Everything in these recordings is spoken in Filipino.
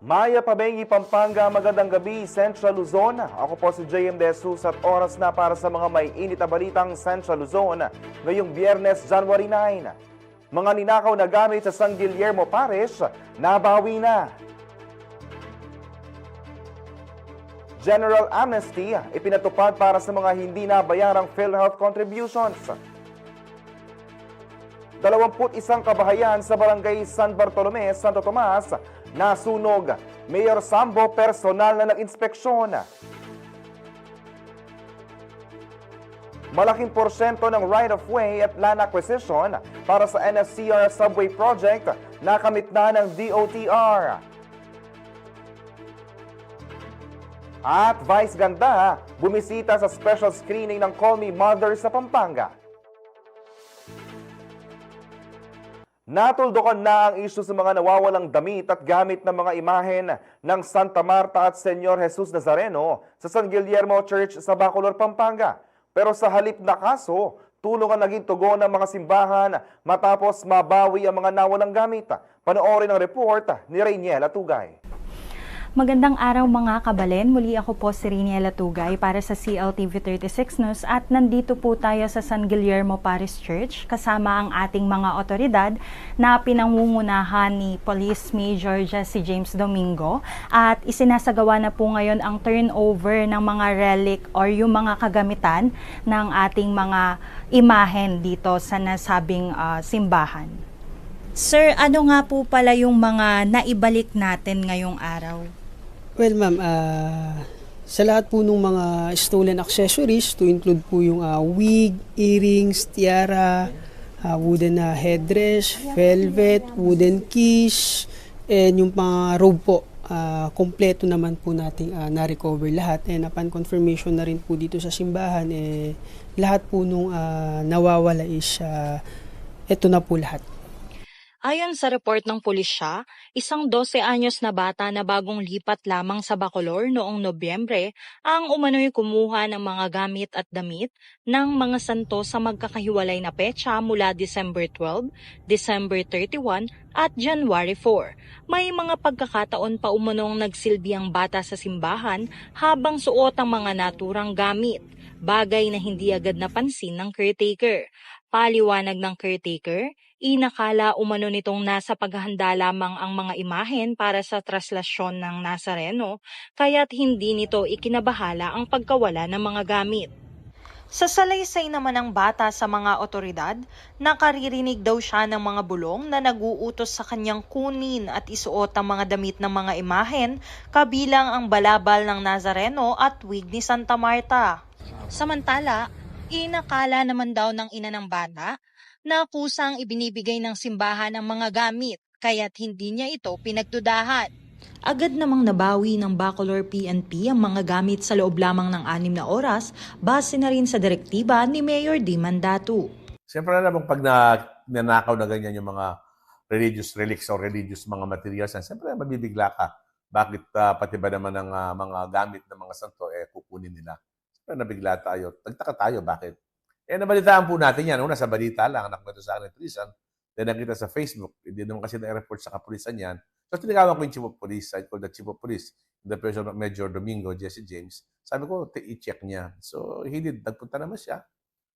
Maya Pabengi, Pampanga, magandang gabi, Central Luzon. Ako po si JM De Jesus at oras na para sa mga may init na balitang Central Luzon ngayong Biyernes, January 9. Mga ninakaw na gamit sa San Guillermo Parish, nabawi na. General Amnesty, ipinatupad para sa mga hindi nabayarang PhilHealth contributions. 21 kabahayan sa Barangay San Bartolome, Santo Tomas, nasunog. Mayor Sambo personal na nag-inspeksyon. Malaking porsyento ng right-of-way at land acquisition para sa NSCR Subway Project nakamit na ng DOTR. At Vice Ganda, bumisita sa special screening ng Call Me Mother sa Pampanga. Natuldukan na ang isyu sa mga nawawalang damit at gamit ng mga imahen ng Santa Marta at Señor Jesus Nazareno sa San Guillermo Church sa Bacolor, Pampanga. Pero sa halip na kaso, tulong ang naging tugon ng mga simbahan matapos mabawi ang mga nawalang gamit. Panoorin ang report ni Rainiela Tugay. Magandang araw mga kabalen, muli ako po si Rainiela Tugay para sa CLTV 36 News at nandito po tayo sa San Guillermo Parish Church kasama ang ating mga otoridad na pinangungunahan ni Police Major Jesse James Domingo at isinasagawa na po ngayon ang turnover ng mga relic or yung mga kagamitan ng ating mga imahen dito sa nasabing simbahan. Sir, ano nga po pala yung mga naibalik natin ngayong araw? Well, ma'am, sa lahat po ng mga stolen accessories, to include po yung wig, earrings, tiara, wooden headdress, velvet, wooden keys, and yung mga robe po, kompleto naman po nating na-recover lahat. And upon confirmation na rin po dito sa simbahan, lahat po nung nawawala is eto na po lahat. Ayon sa report ng pulisya, isang 12 anyos na bata na bagong lipat lamang sa Bacolor noong Nobyembre ang umano'y kumuha ng mga gamit at damit ng mga santo sa magkakahiwalay na petsa mula December 12, December 31 at January 4. May mga pagkakataon pa umanong nagsilbi ang bata sa simbahan habang suot ang mga naturang gamit, bagay na hindi agad napansin ng caretaker. Paliwanag ng caretaker, inakala umano nitong nasa paghahanda lamang ang mga imahen para sa traslasyon ng Nazareno, kaya't hindi nito ikinabahala ang pagkawala ng mga gamit. Sa salaysay naman ng bata sa mga otoridad, nakaririnig daw siya ng mga bulong na naguutos sa kanyang kunin at isuot ang mga damit ng mga imahen, kabilang ang balabal ng Nazareno at wig ni Santa Marta. Samantala, inakala naman daw ng ina ng bata na kusang ibinibigay ng simbahan ang mga gamit, kaya't hindi niya ito pinagdudahan. Agad namang nabawi ng Bacolor PNP ang mga gamit sa loob lamang ng 6 na oras, base na rin sa direktiba ni Mayor Di Mandatu. Siyempre na naman pag nanakaw na ganyan yung mga religious relics or religious mga materials, siyempre mabibigla ka. Bakit pati ba naman ng mga gamit ng mga santo kukunin nila? Siyempre nabigla tayo. Nagtaka tayo, bakit? Nabalitaan po natin yan. Una sa balita lang, nakwento sa akin ng tulisan. Then nakita sa Facebook. Hindi naman kasi na-report sa kapulisan yan. So tinagawan ko yung Chief of Police. I called the Chief of Police, the person of Major Domingo, Jesse James. Sabi ko, i-check niya. So he did. Nagpunta naman siya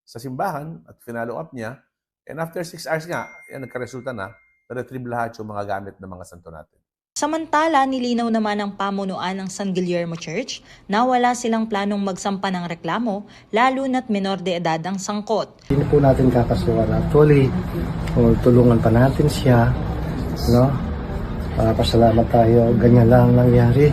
sa simbahan at finalo up niya. And after 6 hours nga, nagkaresulta na retrieve lahat yung mga gamit ng mga santo natin. Samantala, nilinaw naman ng pamunuan ng San Guillermo Church na wala silang planong magsampa ng reklamo, lalo na't menor de edad ang sangkot. Hindi po natin kakasuhan actually, o tulungan pa natin siya, no? Pasalamat tayo, ganyan lang nangyari.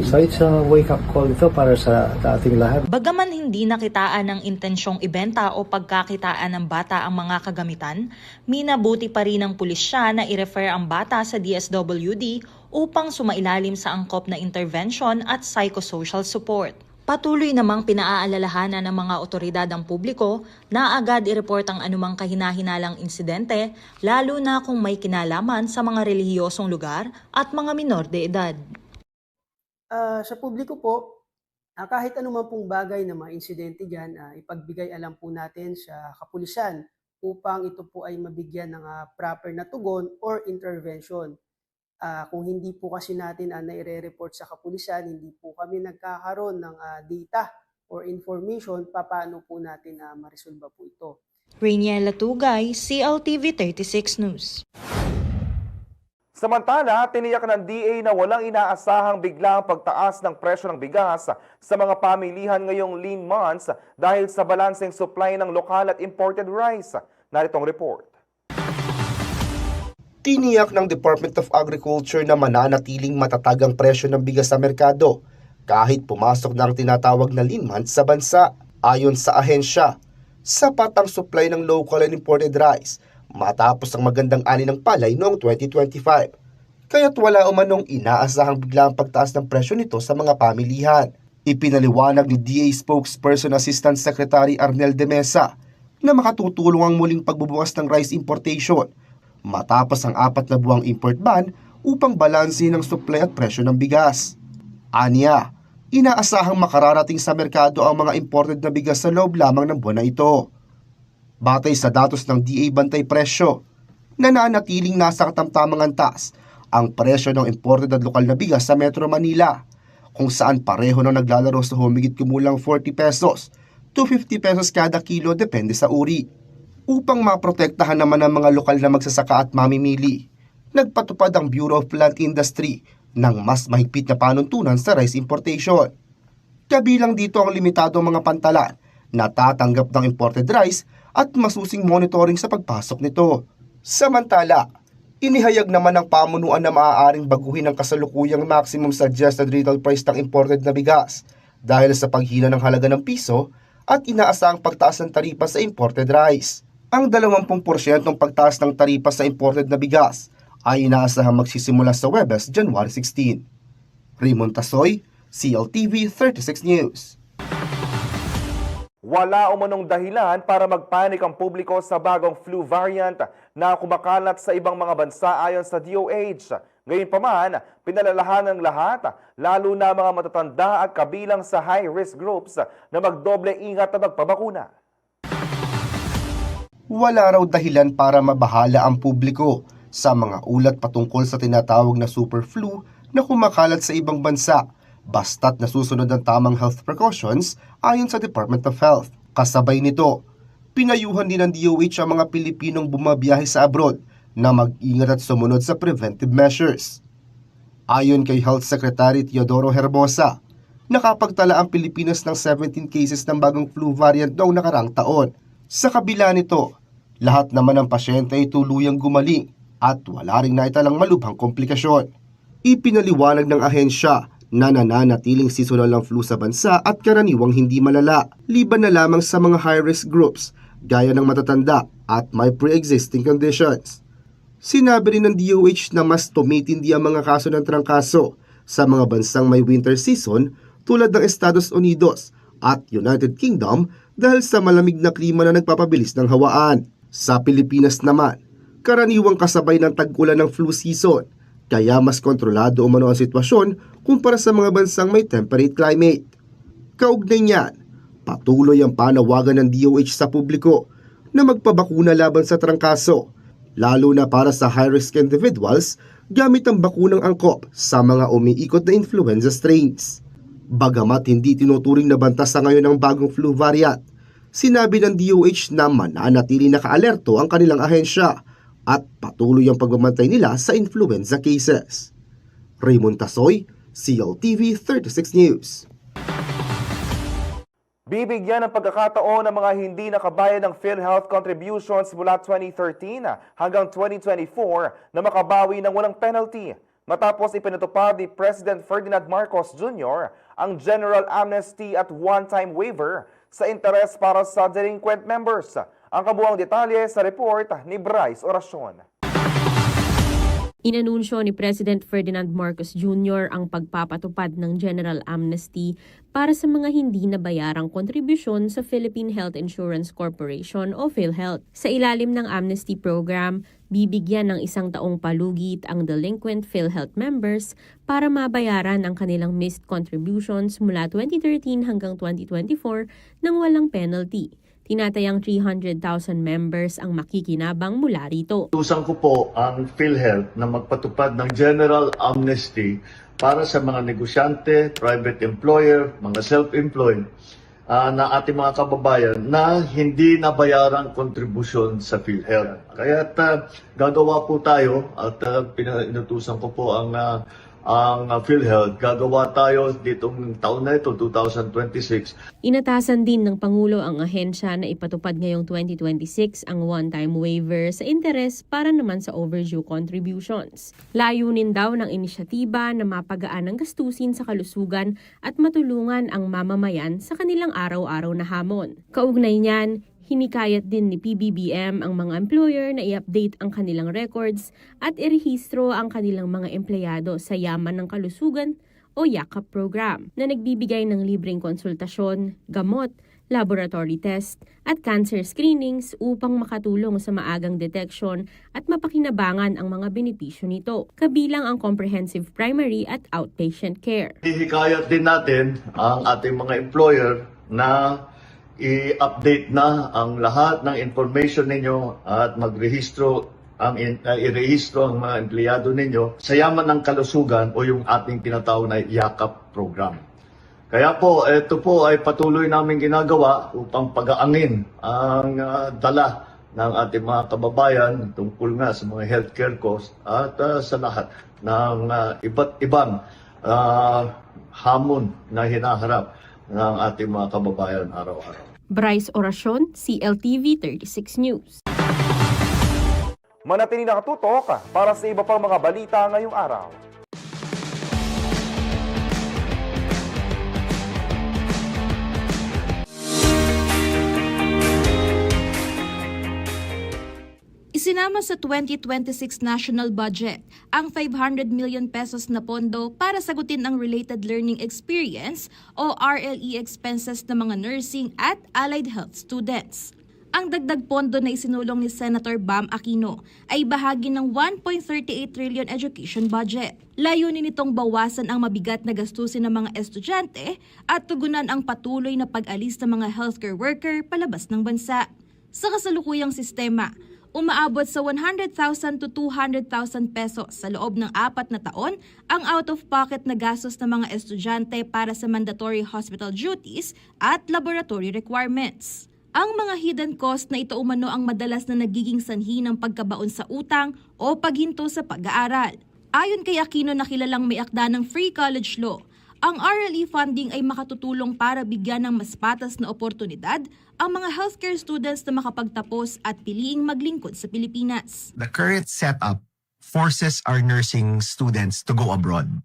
So it's a wake-up call ito para sa ating lahat. Bagaman hindi nakitaan ng intensyong ibenta o pagkakitaan ng bata ang mga kagamitan, minabuti pa rin ng pulisya na i-refer ang bata sa DSWD upang sumailalim sa angkop na intervention at psychosocial support. Patuloy namang pinaaalalahanan ng mga otoridad ang publiko na agad i-report ang anumang kahina-hinalang insidente, lalo na kung may kinalaman sa mga relihiyosong lugar at mga minor de edad. Sa publiko po, kahit anuman pong bagay na mga insidente dyan, ipagbigay alam po natin sa kapulisan upang ito po ay mabigyan ng proper na tugon or intervention. Kung hindi po kasi natin naire-report sa kapulisan, hindi po kami nagkakaroon ng data or information, paano po natin maresolba po ito. Rainiela Tugay, CLTV 36 News. Samantala, tiniyak ng DA na walang inaasahang biglang pagtaas ng presyo ng bigas sa mga pamilihan ngayong lean months dahil sa balanseng supply ng lokal at imported rice. Naritong report. Tiniyak ng Department of Agriculture na mananatiling matatag ang presyo ng bigas sa merkado kahit pumasok na ang tinatawag na lean months sa bansa. Ayon sa ahensya, sapat ang supply ng local and imported rice matapos ang magandang ani ng palay noong 2025. Kaya't wala umanong inaasahang biglang pagtaas ng presyo nito sa mga pamilihan. Ipinaliwanag ni DA Spokesperson Assistant Secretary Arnel de Mesa na makatutulong ang muling pagbubukas ng rice importation matapos ang 4 na buwang import ban upang balansin ang supply at presyo ng bigas. Aniya, inaasahang makararating sa merkado ang mga imported na bigas sa loob lamang ng buwan na ito. Batay sa datos ng DA Bantay Presyo, nananatiling nasa katamtamang antas ang presyo ng imported at lokal na bigas sa Metro Manila, kung saan pareho na naglalaro sa humigit kumulang 40 pesos to 50 pesos kada kilo depende sa uri. Upang maprotektahan naman ang mga lokal na magsasaka at mamimili, nagpatupad ang Bureau of Plant Industry ng mas mahigpit na panuntunan sa rice importation. Kabilang dito ang limitadong mga pantalan na tatanggap ng imported rice at masusing monitoring sa pagpasok nito. Samantala, inihayag naman ng pamunuan na maaaring baguhin ang kasalukuyang maximum suggested retail price ng imported na bigas dahil sa paghina ng halaga ng piso at inaasahang pagtaas ng taripa sa imported rice. Ang 20% pagtaas ng taripa sa imported na bigas ay inaasahang magsisimula sa Huwebes, January 16. Raymond Tasoy, CLTV 36 News. Wala umanong dahilan para magpanik ang publiko sa bagong flu variant na kumakalat sa ibang mga bansa ayon sa DOH. Ngayon pa man, pinalalahan ng lahat, lalo na mga matatanda at kabilang sa high-risk groups na magdoble ingat at magpabakuna. Wala raw dahilan para mabahala ang publiko sa mga ulat patungkol sa tinatawag na super flu na kumakalat sa ibang bansa basta't nasusunod ang tamang health precautions ayon sa Department of Health. Kasabay nito, pinayuhan din ng DOH ang mga Pilipinong bumabiyahe sa abroad na mag-ingat at sumunod sa preventive measures. Ayon kay Health Secretary Teodoro Herbosa, nakapagtala ang Pilipinas ng 17 cases ng bagong flu variant noong nakaraang taon. Sa kabila nito, lahat naman ng pasyente ay tuluyang gumaling at wala ring naitalang malubhang komplikasyon. Ipinaliwanag ng ahensya na nananatiling seasonal ang flu sa bansa at karaniwang hindi malala, liban na lamang sa mga high-risk groups gaya ng matatanda at may pre-existing conditions. Sinabi rin ng DOH na mas tumitindi ang mga kaso ng trangkaso sa mga bansang may winter season tulad ng Estados Unidos at United Kingdom dahil sa malamig na klima na nagpapabilis ng hawaan. Sa Pilipinas naman, karaniwang kasabay ng tag-ulan ng flu season, kaya mas kontrolado umano ang sitwasyon kumpara sa mga bansang may temperate climate. Kaugnay niyan, patuloy ang panawagan ng DOH sa publiko na magpabakuna laban sa trangkaso, lalo na para sa high-risk individuals gamit ang bakunang angkop sa mga umiikot na influenza strains. Bagamat hindi tinuturing na banta sa ngayon ang bagong flu variant, sinabi ng DOH na mananatili nakaalerto ang kanilang ahensya at patuloy ang pagbabantay nila sa influenza cases. Raymond Tasoy, CLTV 36 News. Bibigyan ng pagkakataon ng mga hindi nakabayad ng PhilHealth contributions mula 2013 hanggang 2024 na makabawi ng walang penalty. Matapos ipinatupad ni President Ferdinand Marcos Jr. ang general amnesty at one-time waiver sa interes para sa delinquent members. Ang kabuuang detalye sa report ni Bryce Oracion. Inanunsyo ni President Ferdinand Marcos Jr. ang pagpapatupad ng general amnesty para sa mga hindi nabayarang kontribusyon sa Philippine Health Insurance Corporation o PhilHealth. Sa ilalim ng Amnesty Program, bibigyan ng 1 taong palugit ang delinquent PhilHealth members para mabayaran ang kanilang missed contributions mula 2013 hanggang 2024 nang walang penalty. Tinatayang 300,000 members ang makikinabang mula rito. Utusan ko po ang PhilHealth na magpatupad ng general amnesty para sa mga negosyante, private employer, mga self-employed na ating mga kababayan na hindi nabayarang kontribusyon sa PhilHealth. Kaya gagawa po tayo at inutusan ko po ang PhilHealth. Gagawa tayo ditong taon na ito, 2026. Inatasan din ng Pangulo ang ahensya na ipatupad ngayong 2026 ang one-time waiver sa interes para naman sa overdue contributions. Layunin daw ng inisyatiba na mapagaan ang gastusin sa kalusugan at matulungan ang mamamayan sa kanilang araw-araw na hamon. Kaugnay niyan, hinikayat din ni PBBM ang mga employer na i-update ang kanilang records at irehistro ang kanilang mga empleyado sa Yaman ng Kalusugan o YAKAP program na nagbibigay ng libreng konsultasyon, gamot, laboratory test at cancer screenings upang makatulong sa maagang detection at mapakinabangan ang mga benepisyo nito, kabilang ang comprehensive primary at outpatient care. Hihikayat din natin ang ating mga employer na i-update na ang lahat ng information ninyo at magrehistro i-rehistro ang mga empleyado ninyo sa Yaman ng Kalusugan o yung ating tinatawag na YAKAP program. Kaya po, ito po ay patuloy namin ginagawa upang pagaangin ang dala ng ating mga kababayan tungkol nga sa mga healthcare cost at sa lahat ng iba't ibang hamon na hinaharap ng ating mga kababayan araw-araw. Bryce Oracion, CLTV 36 News. Manatili nakatutok para sa iba pang mga balita ngayong araw. Isinama sa 2026 national budget ang 500 million pesos na pondo para sagutin ang related learning experience o RLE expenses ng mga nursing at allied health students. Ang dagdag pondo na isinulong ni Senator Bam Aquino ay bahagi ng 1.38 trillion education budget. Layunin nitong bawasan ang mabigat na gastusin ng mga estudyante at tugunan ang patuloy na pag-alis ng mga healthcare worker palabas ng bansa. Sa kasalukuyang sistema, umaabot sa 100,000 to 200,000 pesos sa loob ng 4 na taon ang out-of-pocket na gastos ng mga estudyante para sa mandatory hospital duties at laboratory requirements. Ang mga hidden cost na ito umano ang madalas na nagiging sanhi ng pagkabaon sa utang o paghinto sa pag-aaral. Ayon kay Aquino na kilalang may akda ng free college law, ang RLE funding ay makatutulong para bigyan ng mas patas na oportunidad ang mga healthcare students na makapagtapos at piliing maglingkod sa Pilipinas. The current setup forces our nursing students to go abroad.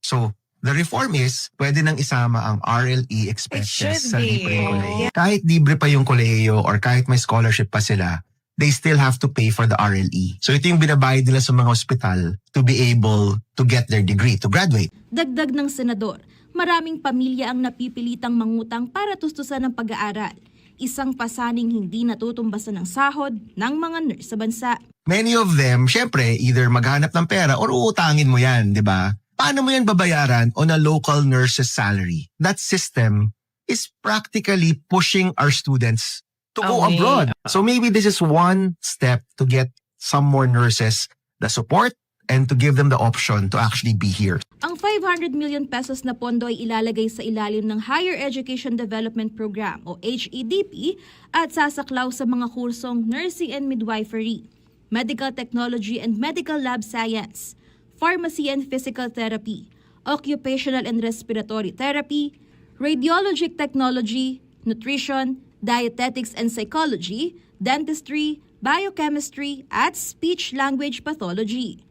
So, the reform is, pwede nang isama ang RLE expenses sa libreng kolehiyo. Kahit libre pa yung kolehiyo or kahit may scholarship pa sila, they still have to pay for the RLE. So ito yung binabayad nila sa mga ospital to be able to get their degree, to graduate. Dagdag ng senador, maraming pamilya ang napipilitang mangutang para tustusan ang pag-aaral. Isang pasaning hindi natutumbasan ng sahod ng mga nurse sa bansa. Many of them, syempre, either maghanap ng pera or uutangin mo yan, di ba? Paano mo yan babayaran on a local nurse's salary? That system is practically pushing our students to go abroad. So maybe this is one step to get some more nurses the support and to give them the option to actually be here. Ang 500 million pesos na pondo ay ilalagay sa ilalim ng Higher Education Development Program o HEDP at sasaklaw sa mga kursong Nursing and Midwifery, Medical Technology and Medical Lab Science, Pharmacy and Physical Therapy, Occupational and Respiratory Therapy, Radiologic Technology, Nutrition, Dietetics and Psychology, Dentistry, Biochemistry at Speech-Language Pathology.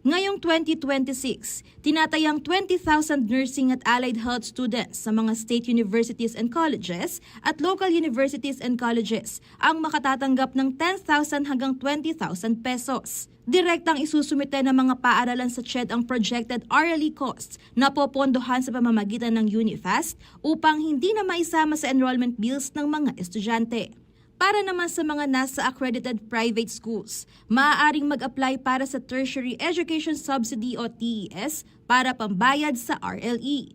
Ngayong 2026, tinatayang 20,000 nursing at allied health students sa mga state universities and colleges at local universities and colleges ang makatatanggap ng 10,000 hanggang 20,000 pesos. Direktang isusumite ng mga paaralan sa CHED ang projected RLE costs na popondohan sa pamamagitan ng UniFast upang hindi na maisama sa enrollment bills ng mga estudyante. Para naman sa mga nasa accredited private schools, maaaring mag-apply para sa Tertiary Education Subsidy o TES para pambayad sa RLE.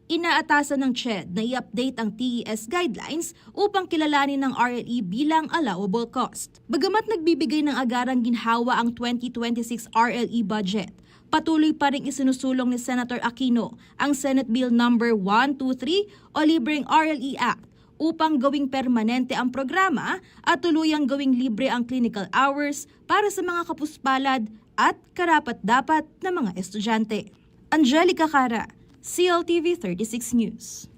Inaatasan ng CHED na i-update ang TES guidelines upang kilalanin ng RLE bilang allowable cost. Bagamat nagbibigay ng agarang ginhawa ang 2026 RLE budget, patuloy pa rin isinusulong ni Senator Aquino ang Senate Bill No. 123 o Libreng RLE Act upang gawing permanente ang programa at tuluyang gawing libre ang clinical hours para sa mga kapuspalad at karapat-dapat na mga estudyante. Angelica Cara, CLTV 36 News.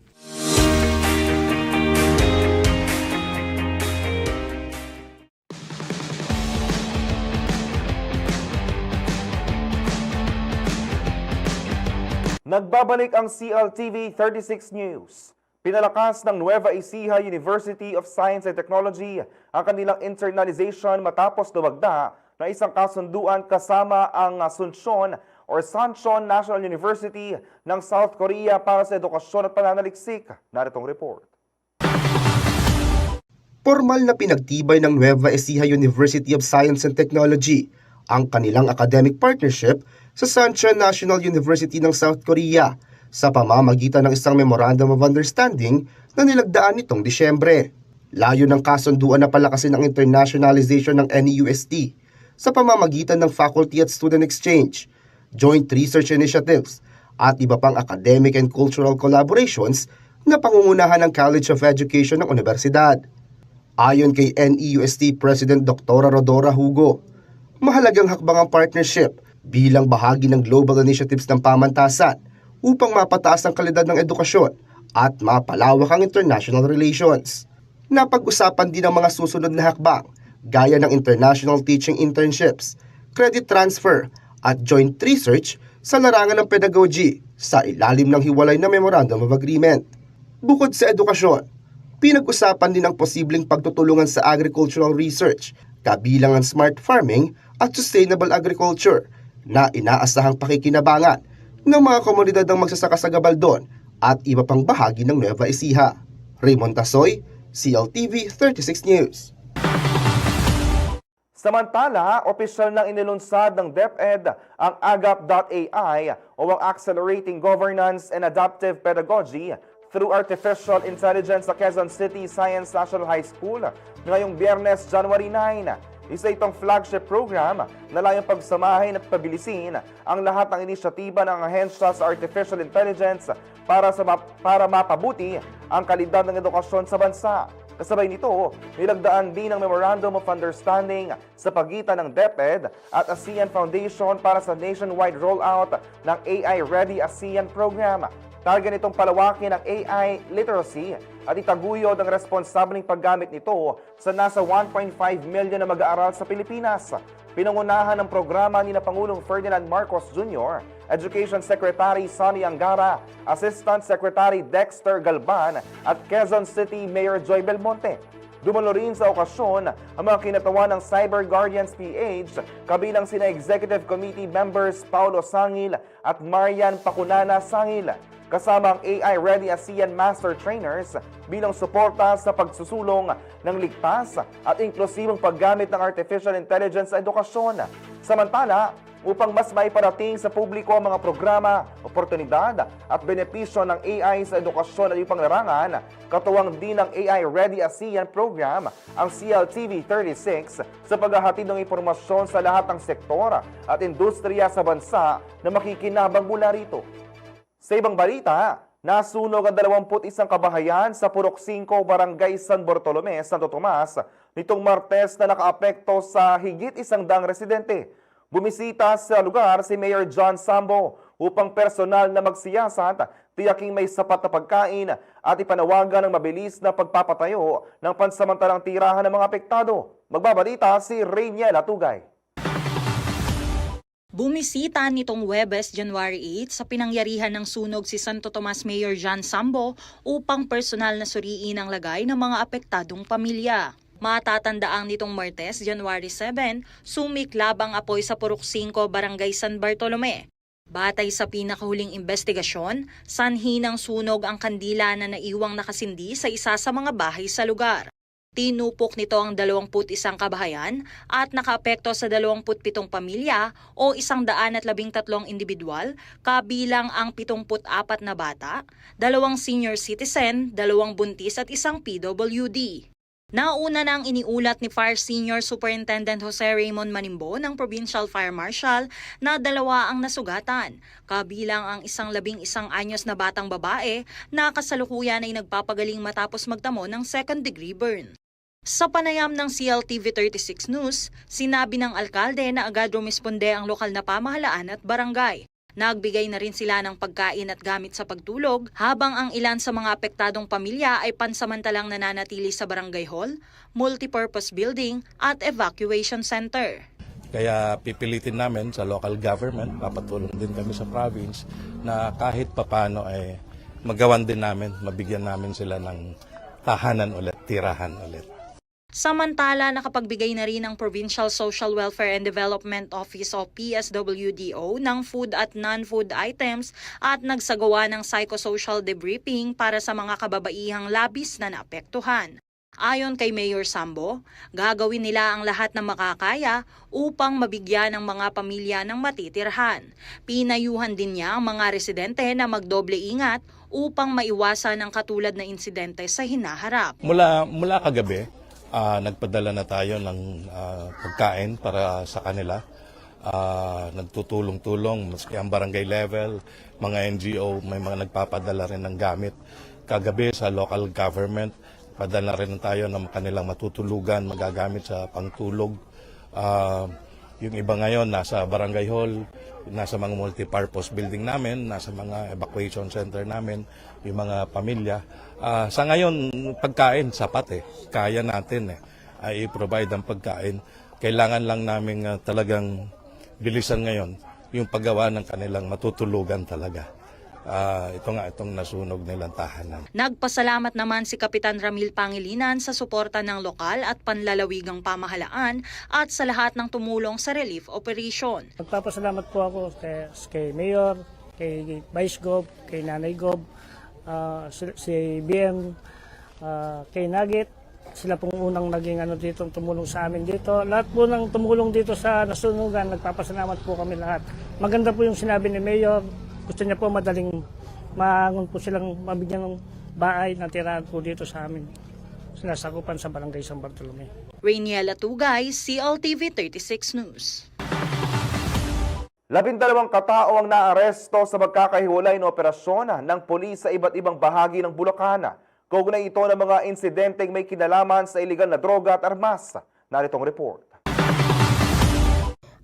Nagbabalik ang CLTV 36 News. Pinalakas ng Nueva Ecija University of Science and Technology ang kanilang internalization matapos lumagda na isang kasunduan kasama ang Suncheon or Sancheon National University ng South Korea para sa edukasyon at pananaliksik. Naritong report. Formal na pinagtibay ng Nueva Ecija University of Science and Technology ang kanilang academic partnership sa Sancheon National University ng South Korea sa pamamagitan ng isang Memorandum of Understanding na nilagdaan nitong Disyembre. Layo ng kasunduan na palakasin ang internationalization ng NEUST sa pamamagitan ng faculty at student exchange, joint research initiatives, at iba pang academic and cultural collaborations na pangungunahan ng College of Education ng Universidad. Ayon kay NEUST President Dr. Rodora Hugo, mahalagang hakbang ang partnership bilang bahagi ng global initiatives ng pamantasan upang mapataas ang kalidad ng edukasyon at mapalawak ang international relations. Napag-usapan din ang mga susunod na hakbang gaya ng international teaching internships, credit transfer at joint research sa larangan ng pedagogy sa ilalim ng hiwalay na Memorandum of Agreement. Bukod sa edukasyon, pinag-usapan din ang posibleng pagtutulungan sa agricultural research, kabilang ang smart farming at sustainable agriculture na inaasahang pakikinabangan ng mga komunidad ng magsasaka sa Gabaldon at iba pang bahagi ng Nueva Ecija. Raymond Tasoy, CLTV 36 News. Samantala, opisyal nang inilunsad ng DepEd ang AGAP.AI o ang Accelerating Governance and Adaptive Pedagogy through Artificial Intelligence sa Quezon City Science National High School ngayong Biyernes, January 9. Isa itong flagship program na layong pagsamahin at pabilisin ang lahat ng inisyatiba ng ahensya sa Artificial Intelligence para mapabuti ang kalidad ng edukasyon sa bansa. Kasabay nito, nilagdaan din ang Memorandum of Understanding sa pagitan ng DepEd at ASEAN Foundation para sa nationwide rollout ng AI Ready ASEAN Program. Target nitong palawakin ang AI literacy at itaguyod ang responsableng paggamit nito sa nasa 1.5 million na mag-aaral sa Pilipinas. Pinangunahan ng programa ni Pangulong Ferdinand Marcos Jr., Education Secretary Sonny Angara, Assistant Secretary Dexter Galban at Quezon City Mayor Joy Belmonte. Dumalo rin sa okasyon ang mga kinatawan ng Cyber Guardians PH, kabilang sina Executive Committee members Paulo Sangil at Marian Pacunana Sangil. Kasama ang AI Ready ASEAN Master Trainers bilang suporta sa pagsusulong ng ligtas at inklusibong paggamit ng Artificial Intelligence sa edukasyon. Samantala, upang mas maiparating sa publiko ang mga programa, oportunidad at benepisyo ng AI sa edukasyon at ibang larangan, katuwang din ng AI Ready ASEAN Program ang CLTV 36 sa paghahatid ng impormasyon sa lahat ng sektor at industriya sa bansa na makikinabang mula rito. Sa ibang balita, nasunog ang 21 kabahayan sa Purok 5, Barangay San Bartolome, Santo Tomas, nitong Martes na nakaapekto sa higit 100 residente. Bumisita sa lugar si Mayor John Sambo upang personal na magsiyasat, tiyaking may sapat na pagkain at ipanawagan ng mabilis na pagpapatayo ng pansamantalang tirahan ng mga apektado. Magbabalita si Rainiel Atugay. Bumisita nitong Huwebes, January 8 sa pinangyarihan ng sunog si Santo Tomas Mayor John Sambo upang personal na suriin ang lagay ng mga apektadong pamilya. Matatandaang nitong Martes, January 7, sumiklab ang apoy sa Purok 5, Barangay San Bartolome. Batay sa pinakahuling investigasyon, sanhi ng sunog ang kandila na naiwang nakasindi sa isa sa mga bahay sa lugar. Tinupok nito ang 21 kabahayan at nakaapekto sa 27 pamilya o 113 individual, kabilang ang 74 na bata, 2 senior citizen, 2 buntis at 1 PWD. Nauna nang iniulat ni Fire Senior Superintendent Jose Raymond Manimbo ng Provincial Fire Marshal na 2 ang nasugatan, kabilang ang 11 anyos na batang babae na kasalukuyan ay nagpapagaling matapos magtamo ng second-degree burn. Sa panayam ng CLTV 36 News, sinabi ng alkalde na agad rumisponde ang lokal na pamahalaan at barangay. Nagbigay na rin sila ng pagkain at gamit sa pagtulog, habang ang ilan sa mga apektadong pamilya ay pansamantalang nananatili sa barangay hall, multipurpose building at evacuation center. Kaya pipilitin namin sa local government, papatulong din kami sa province na kahit papano ay magawan din namin, mabigyan namin sila ng tahanan ulit, tirahan ulit. Samantala, nakapagbigay na rin ang Provincial Social Welfare and Development Office o PSWDO ng food at non-food items at nagsagawa ng psychosocial debriefing para sa mga kababaihang labis na naapektuhan. Ayon kay Mayor Sambo, gagawin nila ang lahat ng makakaya upang mabigyan ng mga pamilya ng matitirhan. Pinayuhan din niya ang mga residente na magdoble ingat upang maiwasan ang katulad na insidente sa hinaharap. Mula kagabi, nagpadala na tayo ng pagkain para sa kanila. Nagtutulong-tulong, maski ang barangay level, mga NGO, may mga nagpapadala rin ng gamit. Kagabi sa local government, padala rin tayo ng kanilang matutulugan, magagamit sa pangtulog. Yung iba ngayon nasa barangay hall, nasa mga multipurpose building namin, nasa mga evacuation center namin, yung mga pamilya. Sa ngayon, pagkain, sapat kaya natin ay i-provide ang pagkain. Kailangan lang namin talagang bilisan ngayon yung paggawa ng kanilang matutulugan talaga. Itong nasunog nilang tahanan. Nagpasalamat naman si Kapitan Ramil Pangilinan sa suporta ng lokal at panlalawigang pamahalaan at sa lahat ng tumulong sa relief operation. Magpapasalamat po ako kay Mayor, kay Vice Gov, kay Nanay Gov, si BM, kay Nugget. Sila pong unang naging dito, tumulong sa amin dito. Lahat po ng tumulong dito sa nasunugan, nagpapasalamat po kami lahat. Maganda po yung sinabi ni Mayor. Gusto niya po madaling maangon po silang mabigyan ng bahay na tirahan po dito sa amin. Sinasakupan sa Barangay San Bartolome. Rainiela Tugay, CLTV 36 News. 12 katao ang naaresto sa magkakahiwalay na operasyon ng pulis sa iba't ibang bahagi ng Bulacan. Kaugnay ito ng mga insidenteng may kinalaman sa iligal na droga at armas. Naritong report.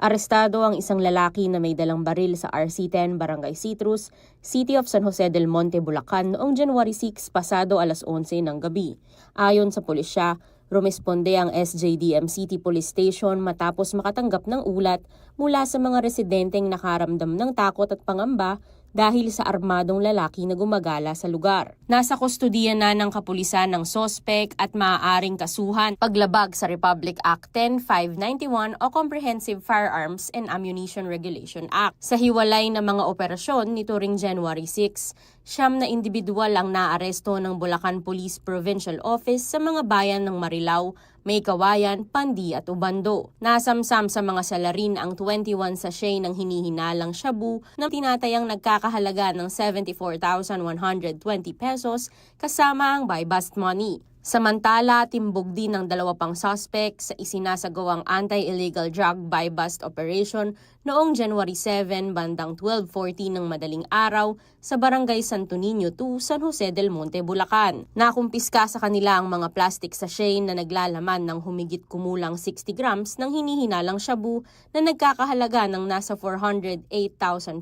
Arestado ang isang lalaki na may dalang baril sa RC10 Barangay Citrus, City of San Jose del Monte, Bulacan noong January 6 pasado alas 11 ng gabi. Ayon sa pulisya, rumisponde ang SJDM City Police Station matapos makatanggap ng ulat mula sa mga residenteng nakaramdam ng takot at pangamba dahil sa armadong lalaki na gumagala sa lugar. Nasa kustudiya na ng kapulisan ng sospek at maaaring kasuhan paglabag sa Republic Act 10591 o Comprehensive Firearms and Ammunition Regulation Act. Sa hiwalay na mga operasyon nito ring January 6, 9 na individual ang naaresto ng Bulacan Police Provincial Office sa mga bayan ng Marilao, Maykawayan, Pandi at Ubando. Nasamsam sa mga salarin ang 21 sachet ng hinihinalang shabu na tinatayang nagkakahalaga ng 74,120 pesos kasama ang buy-bust money. Samantala, timbog din ng 2 pang suspect sa isinasagawang anti-illegal drug buy-bust operation noong January 7 bandang 12:40 ng madaling araw sa Barangay Santo Niño 2, San Jose del Monte, Bulacan. Nakumpiska sa kanila ang mga plastic sachet na naglalaman ng humigit kumulang 60 grams ng hinihinalang shabu na nagkakahalaga ng nasa 408,000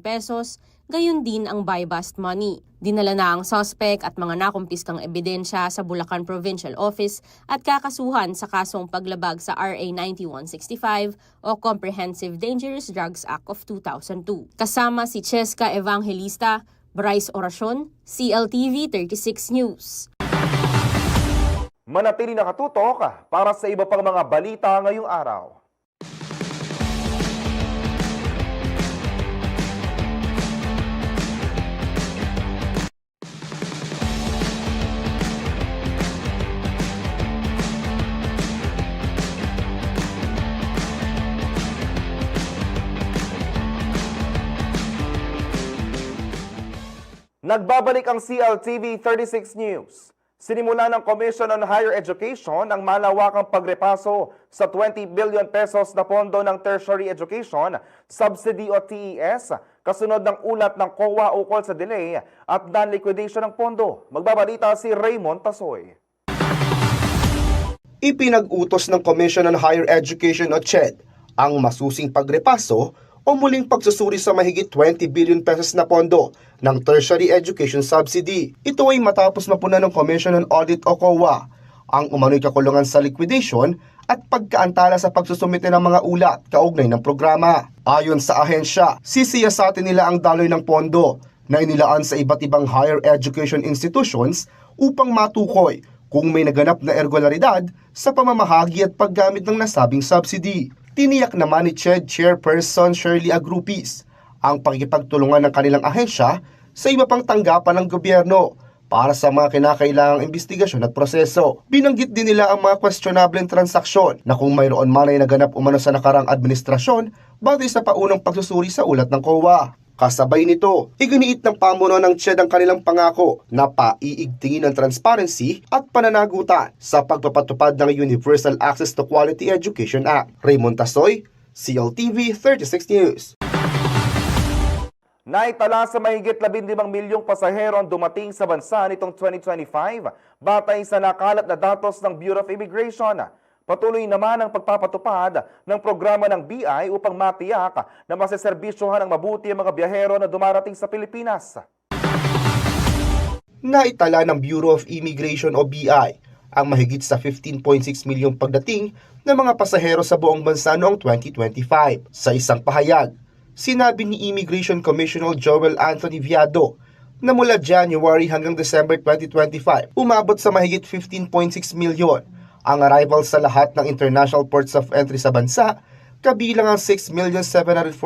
pesos gayon din ang buy-bust money. Dinala na ang suspect at mga nakumpiskang ebidensya sa Bulacan Provincial Office at kakasuhan sa kasong paglabag sa RA 9165 o Comprehensive Dangerous Drugs Act of 2002. Kasama si Cheska Evangelista, Bryce Oracion, CLTV 36 News. Manatili nakatutok para sa iba pang mga balita ngayong araw. Nagbabalik ang CLTV 36 News. Sinimula ng Commission on Higher Education ang malawakang pagrepaso sa 20 billion pesos na pondo ng Tertiary Education Subsidy o TES, kasunod ng ulat ng COA ukol sa delay at non-liquidation ng pondo. Magbabalita si Raymond Tasoy. Ipinag-utos ng Commission on Higher Education o CHED ang masusing pagrepaso o muling pagsusuri sa mahigit 20 billion pesos na pondo ng Tertiary Education Subsidy. Ito ay matapos mapunan ng Commission on Audit o COA ang umano'y kakulungan sa liquidation at pagkaantala sa pagsusumite ng mga ulat kaugnay ng programa. Ayon sa ahensya, sisiyasatin nila ang daloy ng pondo na inilaan sa iba't ibang higher education institutions upang matukoy kung may naganap na irregularidad sa pamamahagi at paggamit ng nasabing subsidy. Tiniyak naman ni CHED Chairperson Shirley Agrupis ang pakikipagtulungan ng kanilang ahensya sa iba pang tanggapan ng gobyerno para sa mga kinakailangang investigasyon at proseso. Binanggit din nila ang mga questionable transaksyon na kung mayroon man ay naganap umano sa nakarang administrasyon batay sa paunang pagsusuri sa ulat ng COA. Kasabay nito, iginiit ng pamuno ng CHED ang kanilang pangako na paiigtingin ng transparency at pananagutan sa pagpapatupad ng Universal Access to Quality Education Act. Raymond Tasoy, CLTV 36 News. Naitala sa mahigit 15 milyong pasahero ang dumating sa bansa nitong 2025 batay sa nakalat na datos ng Bureau of Immigration. Patuloy naman ang pagpapatupad ng programa ng BI upang matiyak na maseserbisyohan ng mabuti ang mga biyahero na dumarating sa Pilipinas. Naitala ng Bureau of Immigration o BI ang mahigit sa 15.6 milyong pagdating ng mga pasahero sa buong bansa noong 2025. Sa isang pahayag, sinabi ni Immigration Commissioner Joel Anthony Viado na mula January hanggang December 2025, umabot sa mahigit 15.6 milyon ang arrivals sa lahat ng international ports of entry sa bansa, kabilang ang 6,704,007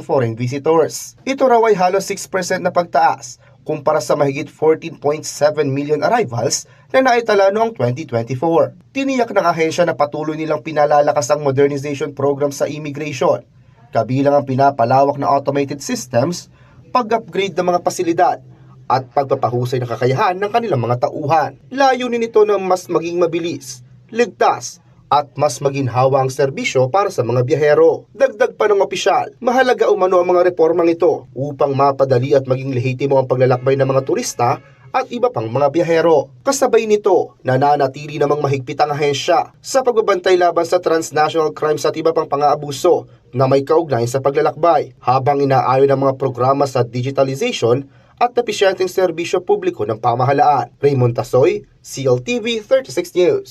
foreign visitors. Ito raw ay halos 6% na pagtaas kumpara sa mahigit 14.7 million arrivals na naitala noong 2024. Tiniyak ng ahensya na patuloy nilang pinalalakas ang modernization program sa immigration, kabilang ang pinapalawak na automated systems, pag-upgrade ng mga pasilidad, at pagpapahusay ng kakayahan ng kanilang mga tauhan. Layunin nito na mas maging mabilis, ligtas, at mas maginhawa ang serbisyo para sa mga biyahero. Dagdag pa ng opisyal, mahalaga umano ang mga reformang ito upang mapadali at maging lehitimo ang paglalakbay ng mga turista at iba pang mga biyahero. Kasabay nito, nananatili namang mahigpit ang ahensya sa pagbabantay laban sa transnational crimes at iba pang pang-aabuso na may kaugnayan sa paglalakbay, habang inaayon ang mga programa sa digitalization at episyenteng serbisyo publiko ng pamahalaan. Raymond Tasoy, CLTV 36 News.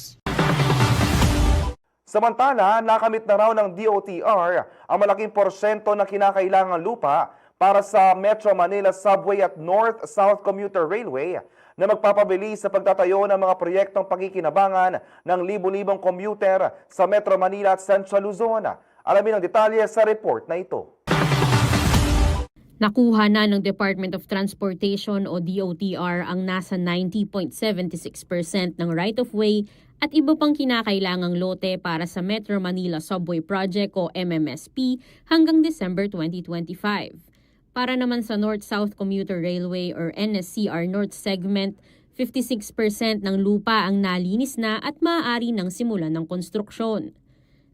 Samantala, nakamit na raw ng DOTR ang malaking porsyento na kinakailangang lupa para sa Metro Manila Subway at North-South Commuter Railway na magpapabili sa pagtatayo ng mga proyektong pagkikinabangan ng libu-libong commuter sa Metro Manila at Central Luzon. Alamin ang detalye sa report na ito. Nakuha na ng Department of Transportation o DOTR ang nasa 90.76% ng right-of-way at iba pang kinakailangang lote para sa Metro Manila Subway Project o MMSP hanggang December 2025. Para naman sa North-South Commuter Railway or NSCR North Segment, 56% ng lupa ang nalinis na at maaari ng simulan ng konstruksyon.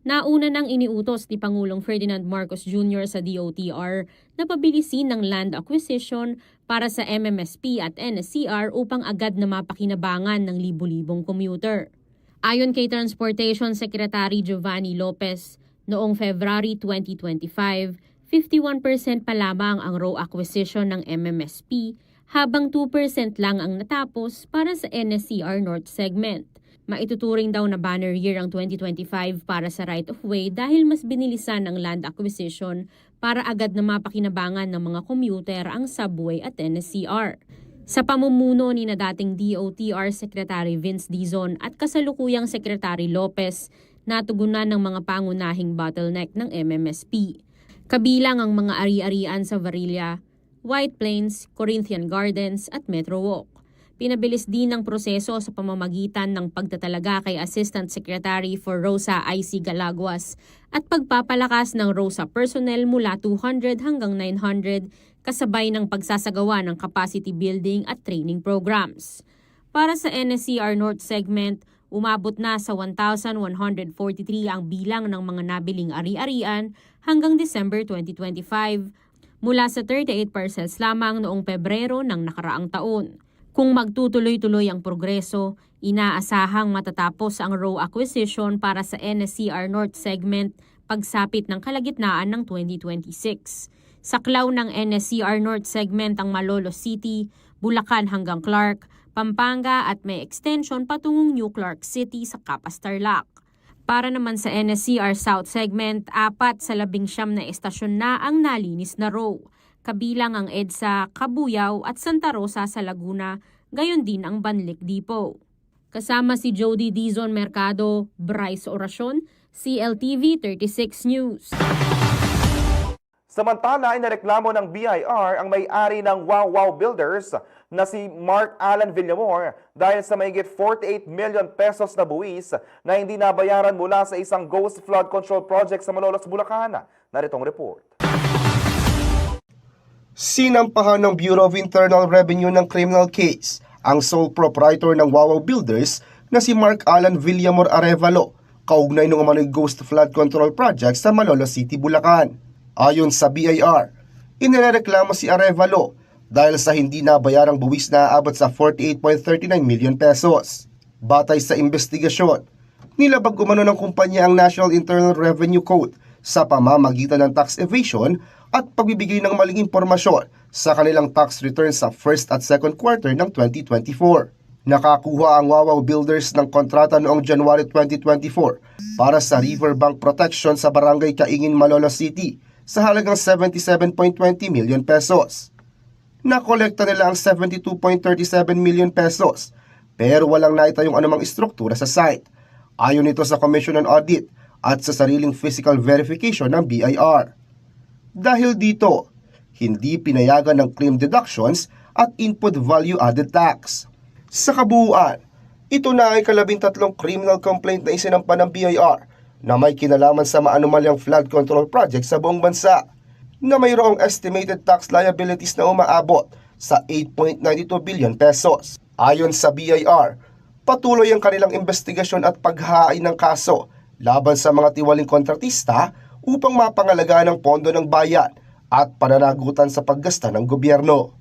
Nauna nang iniutos ni Pangulong Ferdinand Marcos Jr. sa DOTR na pabilisin ng land acquisition para sa MMSP at NSCR upang agad na mapakinabangan ng libu-libong commuter. Ayon kay Transportation Secretary Giovanni Lopez, noong February 2025, 51% pa lamang ang row acquisition ng MMSP, habang 2% lang ang natapos para sa NSCR North segment. Maituturing daw na banner year ang 2025 para sa right-of-way dahil mas binilisan ang land acquisition para agad na mapakinabangan ng mga commuter ang subway at NSCR. Sa pamumuno ni na dating DOTR Secretary Vince Dizon at kasalukuyang Secretary Lopez, natugunan ng mga pangunahing bottleneck ng MMSP. Kabilang ang mga ari-arian sa Varilla, White Plains, Corinthian Gardens at Metro Walk. Pinabilis din ang proseso sa pamamagitan ng pagtatalaga kay Assistant Secretary for ROSA IC Galaguas at pagpapalakas ng ROSA personnel mula 200 hanggang 900 kasabay ng pagsasagawa ng capacity building at training programs. Para sa NSCR North segment, umabot na sa 1,143 ang bilang ng mga nabiling ari-arian hanggang December 2025, mula sa 38 parcels lamang noong Pebrero ng nakaraang taon. Kung magtutuloy-tuloy ang progreso, inaasahang matatapos ang row acquisition para sa NSCR North segment pagsapit ng kalagitnaan ng 2026. Saklaw ng NSCR North segment ang Malolos City, Bulacan hanggang Clark, Pampanga at may extension patungong New Clark City sa Capas Tarlac. Para naman sa NSCR South segment, 4 sa 19 na estasyon na ang nalinis na row. Kabilang ang EDSA, Cabuyao at Santa Rosa sa Laguna, gayon din ang Banlic Depot. Kasama si Jody Dizon Mercado, Bryce Oracion, CLTV 36 News. Samantala, inareklamo ng BIR ang may-ari ng Wow Wow Builders na si Mark Alan Villamor dahil sa mahigit 48 million pesos na buwis na hindi nabayaran mula sa isang ghost flood control project sa Malolos, Bulacan. Naritong report. Sinampahan ng Bureau of Internal Revenue ng criminal case ang sole proprietor ng Wow Wow Builders na si Mark Alan Villamor Arevalo, kaugnay ng umano'y ghost flood control project sa Malolos City, Bulacan. Ayon sa BIR, inireklamo si Arevalo dahil sa hindi nabayarang buwis na aabot sa 48.39 million pesos. Batay sa investigasyon, nilabag umano ng kumpanya ang National Internal Revenue Code sa pamamagitan ng tax evasion at pagbibigay ng maling impormasyon sa kanilang tax returns sa first at second quarter ng 2024. Nakakuha ang Wow Wow Builders ng kontrata noong January 2024 para sa riverbank protection sa Barangay Kaingin, Malolos City sa halagang 77.20 million pesos. Nakolekta nila ang 72.37 million pesos pero walang naitayong anumang istruktura sa site. Ayon ito sa Commission on Audit at sa sariling physical verification ng BIR. Dahil dito, hindi pinayagan ng claim deductions at input value added tax. Sa kabuuan, ito na ay 13 criminal complaint na isinampa ng BIR na may kinalaman sa maanumalyang flood control project sa buong bansa na mayroong estimated tax liabilities na umaabot sa 8.92 billion pesos. Ayon sa BIR, patuloy ang kanilang investigasyon at paghahain ng kaso laban sa mga tiwaling kontratista upang mapangalagaan ang pondo ng bayan at pananagutan sa paggasta ng gobyerno.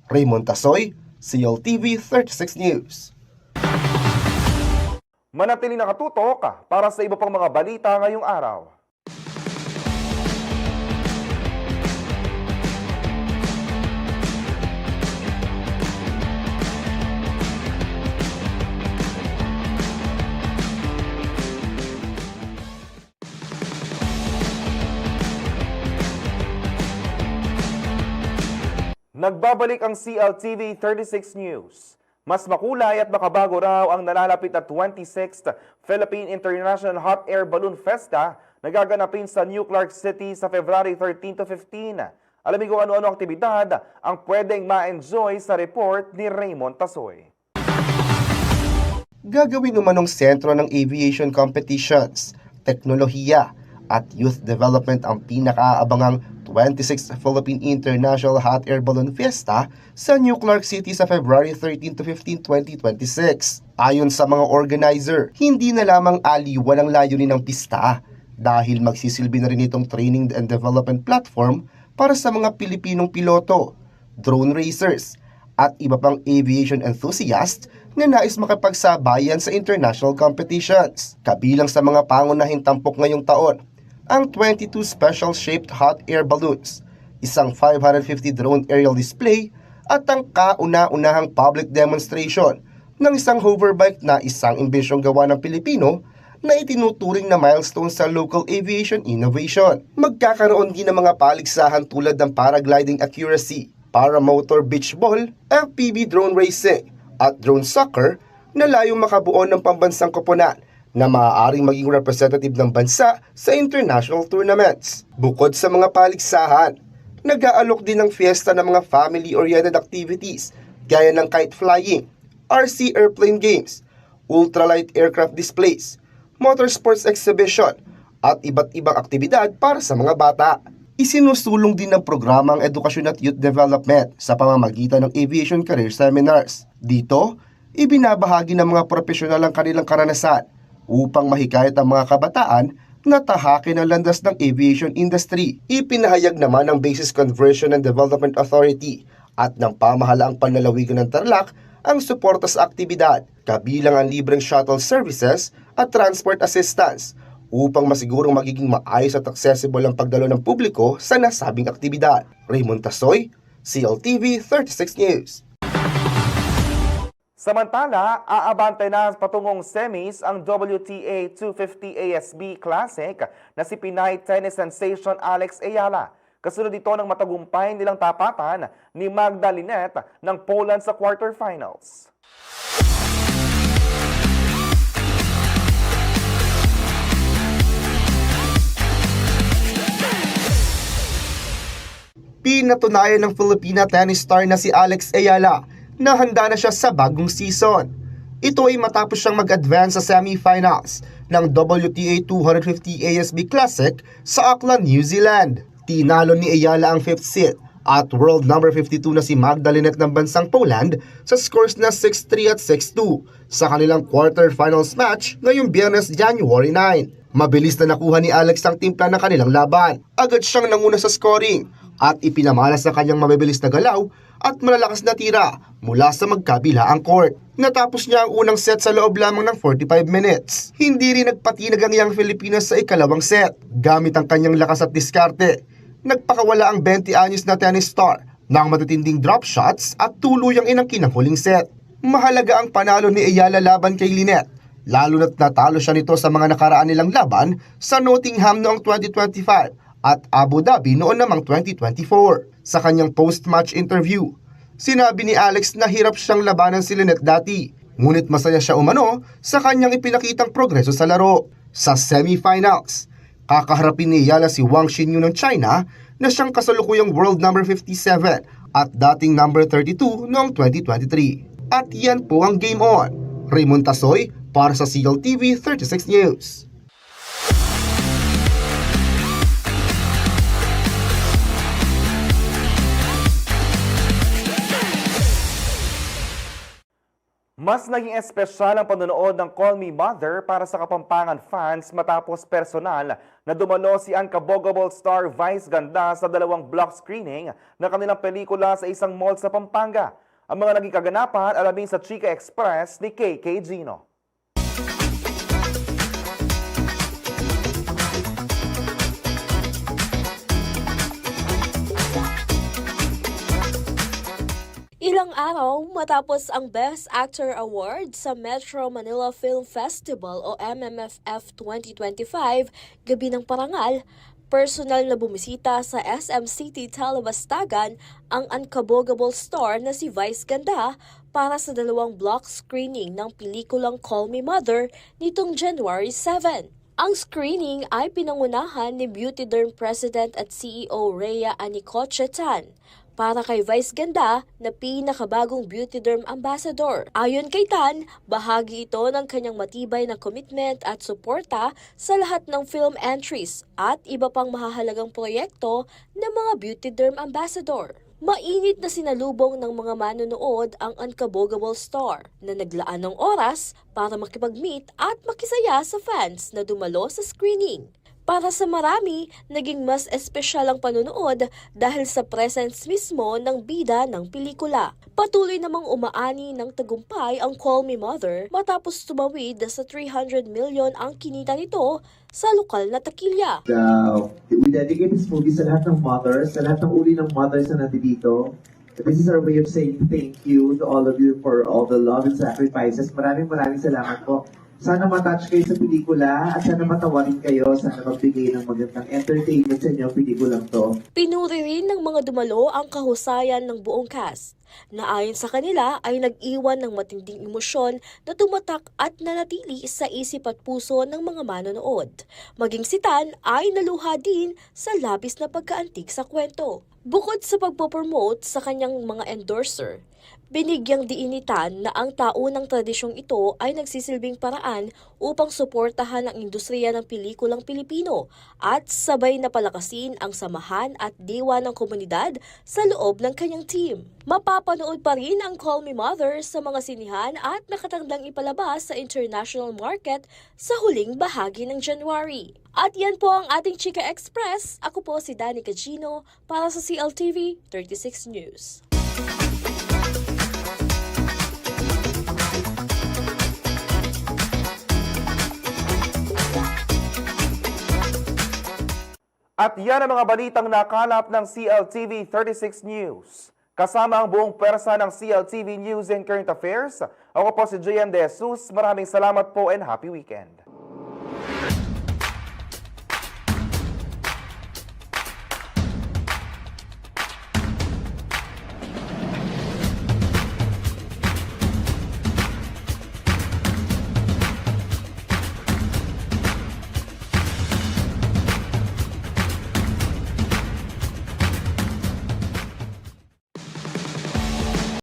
Raymond Tasoy, CLTV 36 News. Manatiling nakatutok para sa iba pang mga balita ngayong araw. Nagbabalik ang CLTV 36 News. Mas makulay at makabago raw ang nalalapit na 26th Philippine International Hot Air Balloon Festa na gaganapin sa New Clark City sa February 13 to 15. Alamin kung ano-ano aktibidad ang pwedeng ma-enjoy sa report ni Raymond Tasoy. Gagawin umanong sentro ng aviation competitions, teknolohiya at youth development ang pinakaabangang 26th Philippine International Hot Air Balloon Fiesta sa New Clark City sa February 13 to 15, 2026. Ayon sa mga organizer, hindi na lamang aliwan ang layunin ng pista dahil magsisilbi na rin itong training and development platform para sa mga Pilipinong piloto, drone racers, at iba pang aviation enthusiasts na nais makipagsabayan sa international competitions. Kabilang sa mga pangunahing tampok ngayong taon, ang 22 special-shaped hot air balloons, isang 550 drone aerial display at ang kauna-unahang public demonstration ng isang hoverbike na isang imbensyong gawa ng Pilipino na itinuturing na milestone sa local aviation innovation. Magkakaroon din ng mga paligsahan tulad ng paragliding accuracy, paramotor beach ball, FPV drone racing at drone soccer na layong makabuo ng pambansang koponan na maaaring maging representative ng bansa sa international tournaments. Bukod sa mga paligsahan, nag-aalok din ng fiesta ng mga family-oriented activities gaya ng kite flying, RC airplane games, ultralight aircraft displays, motorsports exhibition, at iba't ibang aktibidad para sa mga bata. Isinusulong din ng programa ang edukasyon at youth development sa pamamagitan ng aviation career seminars. Dito, ibinabahagi ng mga profesional ang kanilang karanasan upang mahikayat ang mga kabataan na tahakin ang landas ng aviation industry. Ipinahayag naman ng Basis Conversion and Development Authority at ng pamahalaang panlalawigan ng Tarlac ang suporta sa aktibidad, kabilang ang libreng shuttle services at transport assistance upang masigurong magiging maayos at accessible ang pagdalo ng publiko sa nasabing aktibidad. Raymond Tasoy, CLTV 36 News. Samantala, aabante na patungong semis ang WTA 250 ASB Classic na si Pinay tennis sensation Alex Ayala. Kasunod ito ng matagumpay nilang tapatan ni Magda Linette ng Poland sa quarterfinals. Pinatunayan ng Filipina tennis star na si Alex Ayala na handa na siya sa bagong season. Ito ay matapos siyang mag-advance sa semifinals ng WTA 250 ASB Classic sa Auckland, New Zealand. Tinalo ni Ayala ang 5th seed at world number 52 na si Magda Linette ng bansang Poland sa scores na 6-3 at 6-2 sa kanilang quarterfinals match ngayong Biyernes, January 9. Mabilis na nakuha ni Alex ang timpla ng kanilang laban. Agad siyang nanguna sa scoring at ipinamalas sa kanyang mabibilis na galaw at malalakas na tira mula sa magkabilaang court. Natapos niya ang unang set sa loob lamang ng 45 minutes. Hindi rin nagpatinag ang Young Filipinas sa ikalawang set. Gamit ang kanyang lakas at diskarte, nagpakawala ang 20 anyos na tennis star ng matitinding drop shots at tuluyang inangkin ang huling set. Mahalaga ang panalo ni Ayala laban kay Linette, lalo na't natalo siya nito sa mga nakaraan nilang laban sa Nottingham noong 2025 at Abu Dhabi noon namang 2024. Sa kanyang post-match interview, sinabi ni Alex na hirap siyang labanan si Linette dati, ngunit masaya siya umano sa kanyang ipinakitang progreso sa laro. Sa semifinals, kakaharapin ni Ayala si Wang Xinyu ng China na siyang kasalukuyang world number 57 at dating number 32 noong 2023. At yan po ang Game On. Raymond Tasoy para sa CLTV 36 News. Mas naging espesyal ang panonood ng Call Me Mother para sa Kapampangan fans matapos personal na dumalo si Unbogable star Vice Ganda sa 2 block screening ng kanilang pelikula sa isang mall sa Pampanga. Ang mga naging kaganapan alamin sa Chika Express ni KK Gino. Ilang araw matapos ang Best Actor Award sa Metro Manila Film Festival o MMFF 2025, Gabi ng Parangal, personal na bumisita sa SM City Talabastagan ang Unbogable star na si Vice Ganda para sa 2 block screening ng pelikulang Call Me Mother nitong January 7. Ang screening ay pinangunahan ni Beauty Derm President at CEO Rhea Anicoche Tan para kay Vice Ganda na pinakabagong Beauty Derm Ambassador. Ayon kay Tan, bahagi ito ng kanyang matibay na commitment at suporta sa lahat ng film entries at iba pang mahahalagang proyekto ng mga Beauty Derm Ambassador. Mainit na sinalubong ng mga manonood ang Unbogable star na naglaan ng oras para makipag-meet at makisaya sa fans na dumalo sa screening. Para sa marami, naging mas espesyal ang panonood dahil sa presence mismo ng bida ng pelikula. Patuloy namang umaani ng tagumpay ang Call Me Mother matapos tumawid sa 300 million ang kinita nito sa lokal na takilya. We dedicate this movie sa lahat ng mothers, sa lahat ng uri ng mothers na nandito. This is our way of saying thank you to all of you for all the love and sacrifices. Maraming salamat po. Sana matouch kayo sa pelikula at sana matawarin kayo. Sana magbigay ng magandang entertainment sa inyo ang pelikulang to. Pinuri rin ng mga dumalo ang kahusayan ng buong cast, na ayon sa kanila ay nag-iwan ng matinding emosyon na tumatak at nanatili sa isip at puso ng mga manonood. Maging si Tan ay naluha din sa labis na pagkaantig sa kwento. Bukod sa pagpopromote sa kanyang mga endorser, binigyang diinitan na ang taunang tradisyong ito ay nagsisilbing paraan upang suportahan ang industriya ng pelikulang Pilipino at sabay na palakasin ang samahan at diwa ng komunidad sa loob ng kanyang team. Mapapanood pa rin ang Call Me Mother sa mga sinihan at nakatandang ipalabas sa international market sa huling bahagi ng January. At yan po ang ating Chika Express. Ako po si Danny Cagino para sa CLTV 36 News. At yan ang mga balitang nakalap ng CLTV 36 News. Kasama ang buong pwersa ng CLTV News and Current Affairs, ako po si JM De Jesus. Maraming salamat po and happy weekend.